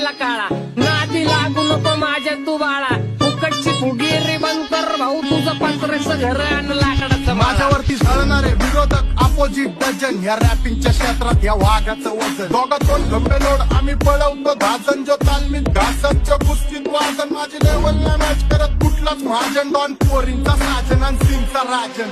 पडला काळा. नादी लागू नको माझ्या तू बाळा. फुकटची फुगीरी बंद कर भाऊ. तुझं पत्र्याचं घर आणि लाकडाचं माळा. माझ्यावरती झळणारे विरोधक अपोजिट डझन. या रॅपिंगच्या क्षेत्रात या वाघाचं वजन. दोघात दोन गंभे लोड आम्ही पळवतो धाजन. जो तालमीत घासतच्या कुस्तीत वाजन. माझी लेवल नाही मॅच करत कुठलाच महाजन. डॉन पोरींचा साजन आणि सिंगचा राजन.